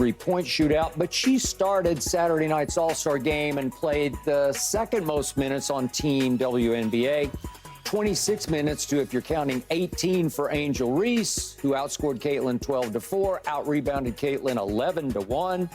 three-point shootout, but she started Saturday night's All-Star game and played the second most minutes on Team WNBA. 26 minutes to, if you're counting, 18 for Angel Reese, who outscored Caitlin 12-4, out-rebounded Caitlin 11-1.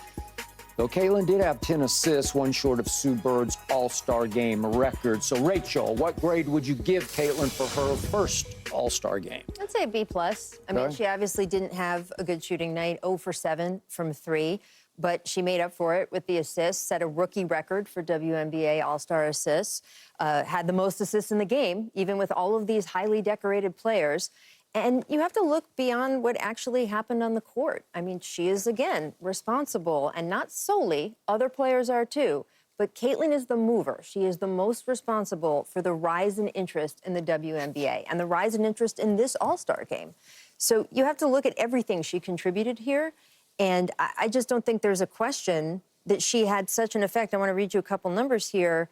Though Caitlin did have 10 assists, one short of Sue Bird's All-Star game record. So, Rachel, what grade would you give Caitlin for her first All-Star game? I'd say B+. I mean, she obviously didn't have a good shooting night, 0 for 7 from 3, but she made up for it with the assists, set a rookie record for WNBA All-Star assists, had the most assists in the game, even with all of these highly decorated players. And you have to look beyond what actually happened on the court. I mean, she is, again, responsible, and not solely, other players are too. But Caitlin is the mover. She is the most responsible for the rise in interest in the WNBA and the rise in interest in this All-Star game. So you have to look at everything she contributed here. And I just don't think there's a question that she had such an effect. I want to read you a couple numbers here.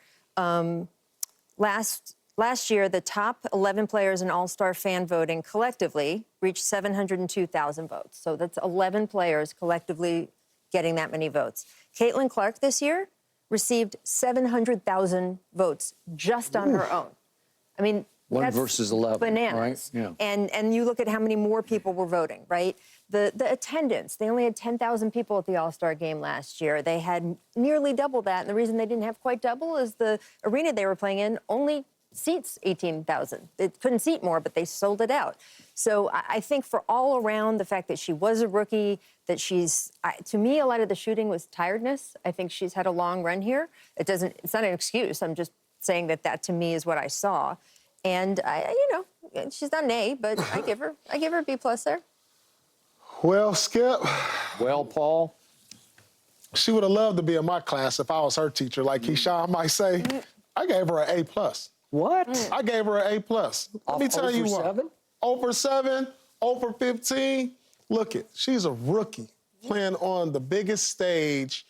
Last year, the top 11 players in All-Star fan voting collectively reached 702,000 votes. So that's 11 players collectively getting that many votes. Caitlin Clark this year received 700,000 votes just on her own. I mean, One versus 11, bananas. right? Yeah. And you look at how many more people were voting, right? The attendance, they only had 10,000 people at the All-Star game last year. They had nearly double that. And the reason they didn't have quite double is the arena they were playing in only seats 18,000. It couldn't seat more, but they sold it out. So I think for all around, the fact that she was a rookie, that to me, a lot of the shooting was tiredness. I think she's had a long run here. It's not an excuse. I'm just saying that to me is what I saw. And she's not an A, but I give her a B+ there. Well, Skip. Well, Paul. She would have loved to be in my class if I was her teacher, like Keyshawn might say. I gave her an A+. What? I gave her an A+. Let me tell you what. 7? Over 7, over 15. Look it, she's a rookie playing on the biggest stage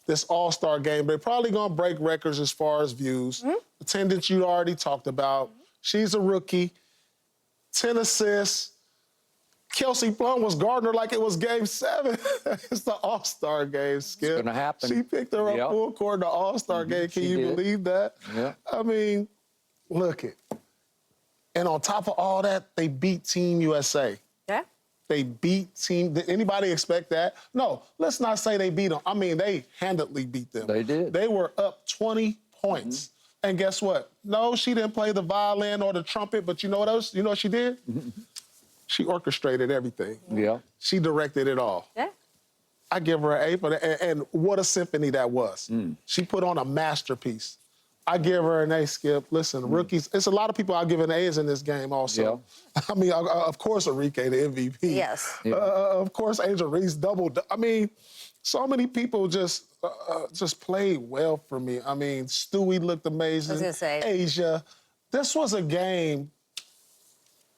this All-Star game. They're probably going to break records as far as views. Attendance you already talked about. She's a rookie. 10 assists. Kelsey Plum was guarding her like it was Game 7. It's the All-Star game, Skip. It's going to happen. She picked her up full court in the All-Star game. Can you believe that? Yeah. I mean, look it. And on top of all that, they beat Team USA. Yeah. They beat Team... Did anybody expect that? No, let's not say they beat them. I mean, they handedly beat them. They did. They were up 20 points. And guess what? No, she didn't play the violin or the trumpet, but you know what else? You know what she did? She orchestrated everything. Yeah. She directed it all. Yeah. I give her an A, and what a symphony that was. She put on a masterpiece. I give her an A, Skip. Listen, rookies, it's a lot of people I'll give an A's in this game also. Yeah. I mean, of course, Enrique, the MVP. Yes. Yeah. Of course, Angel Reese doubled. I mean, so many people just played well for me. I mean, Stewie looked amazing. I was gonna say. Asia. This was a game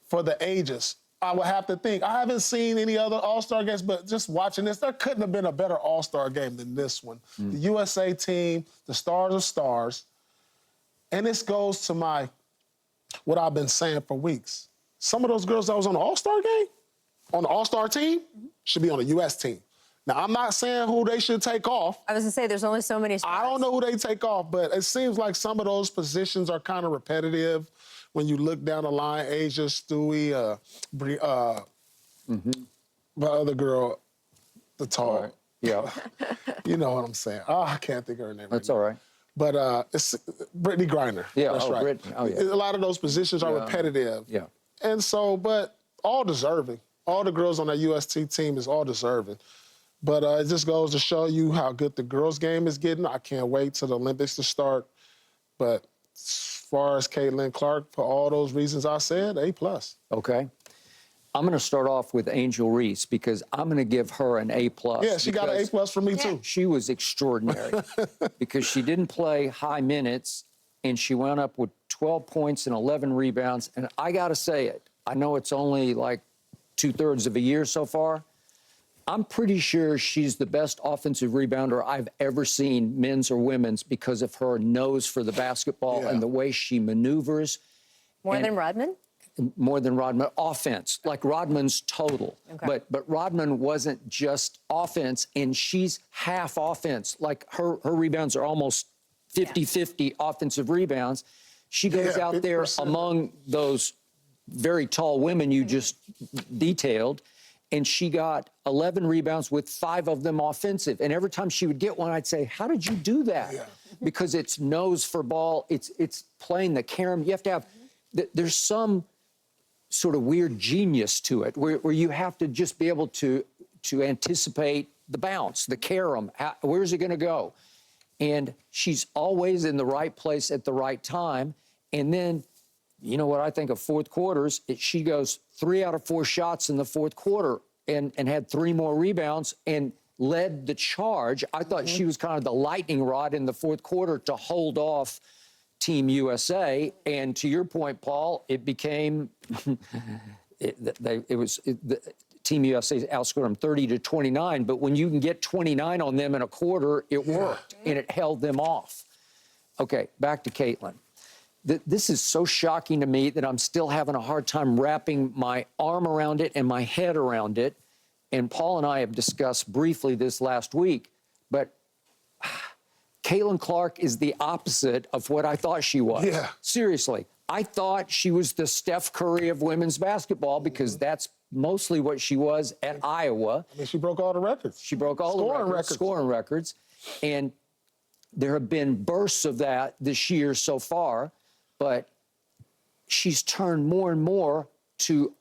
for the ages. I would have to think. I haven't seen any other All-Star games, but just watching this, there couldn't have been a better All-Star game than this one. The USA team, the stars of stars. And this goes to what I've been saying for weeks. Some of those girls that was on the All-Star game, on the All-Star team, should be on the U.S. team. Now, I'm not saying who they should take off. I was going to say, there's only so many spots. I don't know who they take off, but it seems like some of those positions are kind of repetitive. When you look down the line, Asia, Stewie, the other girl, the tall. Right. Yeah. You know what I'm saying. Oh, I can't think of her name. That's all right. But it's Brittany Griner. Yeah, that's right. Brittany. Oh, yeah. A lot of those positions are repetitive. Yeah. And so, but all deserving. All the girls on that UST team is all deserving. But it just goes to show you how good the girls' game is getting. I can't wait till the Olympics to start. But as far as Caitlin Clark, for all those reasons I said, A+. Okay. I'm going to start off with Angel Reese because I'm going to give her an A+. Yeah, she got an A+ from me, too. She was extraordinary because she didn't play high minutes, and she wound up with 12 points and 11 rebounds. And I got to say it. I know it's only like 2/3 of a year so far. I'm pretty sure she's the best offensive rebounder I've ever seen, men's or women's, because of her nose for the basketball and the way she maneuvers. More than Rodman? more than Rodman, offense, like Rodman's total. Okay. But Rodman wasn't just offense, and she's half offense. Like her rebounds are almost 50-50 offensive rebounds. She goes out there 50%. among those very tall women you just detailed, and she got 11 rebounds with 5 of them offensive. And every time she would get one, I'd say, how did you do that? Yeah. Because it's nose for ball, it's playing the carom. You have to have, there's some sort of weird genius to it where you have to just be able to anticipate the bounce, the carom, where's it gonna go? And she's always in the right place at the right time. And then, you know what I think of fourth quarters, she goes 3 out of 4 shots in the fourth quarter and had 3 more rebounds and led the charge. I thought she was kind of the lightning rod in the fourth quarter to hold off Team USA. And to your point, Paul, it became, Team USA outscored them 30-29, but when you can get 29 on them in a quarter, it worked, and it held them off. Okay, back to Caitlin. This is so shocking to me that I'm still having a hard time wrapping my arm around it and my head around it. And Paul and I have discussed briefly this last week, but Caitlin Clark is the opposite of what I thought she was. Yeah. Seriously. I thought she was the Steph Curry of women's basketball because that's mostly what she was at Iowa. I mean, she broke all the records. She broke all the scoring records. And there have been bursts of that this year so far, but she's turned more and more to,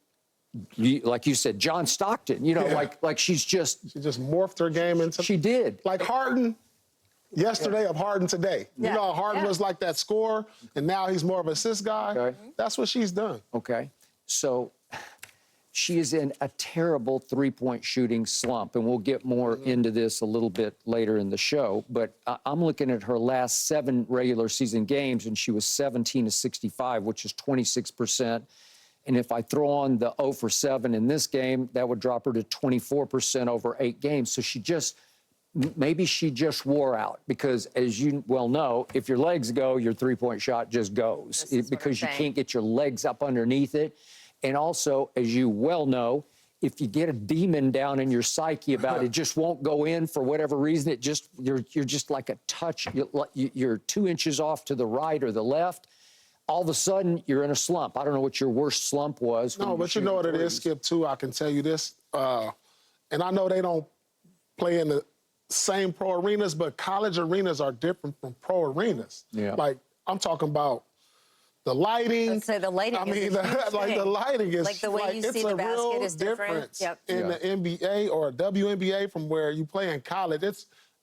like you said, John Stockton, you know, like she's just... She just morphed her game into... She did. Like Harden yesterday of Harden today. Yeah. You know, Harden was like that scorer, and now he's more of an assist guy. Okay. That's what she's done. Okay. So she is in a terrible three-point shooting slump, and we'll get more into this a little bit later in the show. But I'm looking at her last 7 regular season games, and she was 17-65, which is 26%. And if I throw on the 0 for 7 in this game, that would drop her to 24% over 8 games. So maybe she just wore out because, as you well know, if your legs go, your three-point shot just goes because you can't get your legs up underneath it. And also, as you well know, if you get a demon down in your psyche about it just won't go in for whatever reason, it just you're just like a touch. You're 2 inches off to the right or the left. All of a sudden, you're in a slump. I don't know what your worst slump was. No, but you know what it is, Skip, too. I can tell you this. And I know they don't play in the same pro arenas, but college arenas are different from pro arenas. Yeah. Like, I'm talking about the lighting. Let's say the lighting is a huge thing. the lighting is like the way you see the basket is different. Yep. In the NBA or WNBA from where you play in college.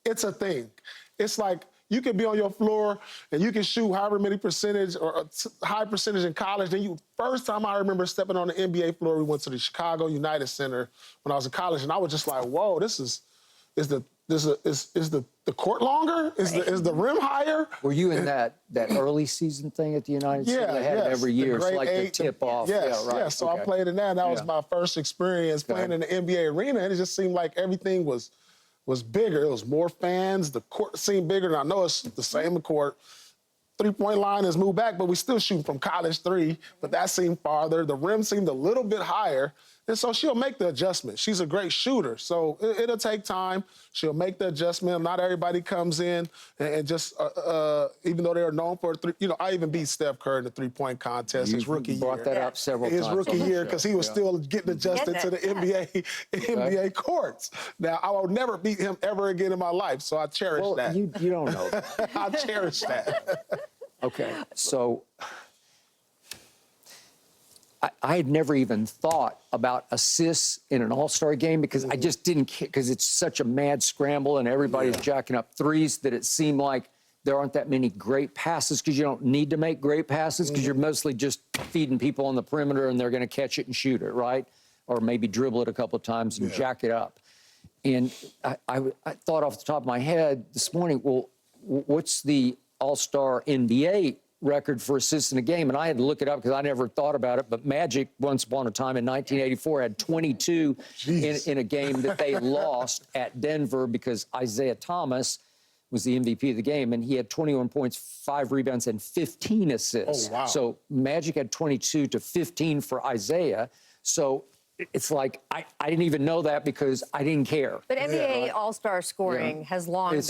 It's a thing. It's like you can be on your floor and you can shoot however many percentage or a high percentage in college. Then first time I remember stepping on the NBA floor, we went to the Chicago United Center when I was in college, and I was just like, whoa, is the court longer? Is the rim higher? Were you in that early season thing at the United States? They had it every year. It's like the tip-off. Yes, yeah, right. yes. So I played in that, and that was my first experience playing in the NBA arena, and it just seemed like everything was bigger. It was more fans. The court seemed bigger, and I know it's the same court. Three-point line has moved back, but we still shoot from college 3, but that seemed farther. The rim seemed a little bit higher. And so she'll make the adjustment. She's a great shooter, so it'll take time. She'll make the adjustment. Not everybody comes in and just, even though they're known for I even beat Steph Curry in the three-point contest his rookie year. Brought that up several times. His rookie year, because he was still getting adjusted to the NBA courts. Now, I will never beat him ever again in my life, so I cherish that. You don't know that. I cherish that. Okay, so I had never even thought about assists in an all-star game because I just didn't care, because it's such a mad scramble and everybody's jacking up threes that it seemed like there aren't that many great passes because you don't need to make great passes because you're mostly just feeding people on the perimeter and they're going to catch it and shoot it, right? Or maybe dribble it a couple of times and jack it up. And I thought off the top of my head this morning, well, what's the all-star NBA record for assists in a game? And I had to look it up because I never thought about it, but Magic, once upon a time in 1984, had 22 in a game that they lost at Denver because Isaiah Thomas was the MVP of the game, and he had 21 points, 5 rebounds, and 15 assists. Oh, wow. So Magic had 22 to 15 for Isaiah. So it's like, I didn't even know that because I didn't care. But NBA All-Star scoring has long been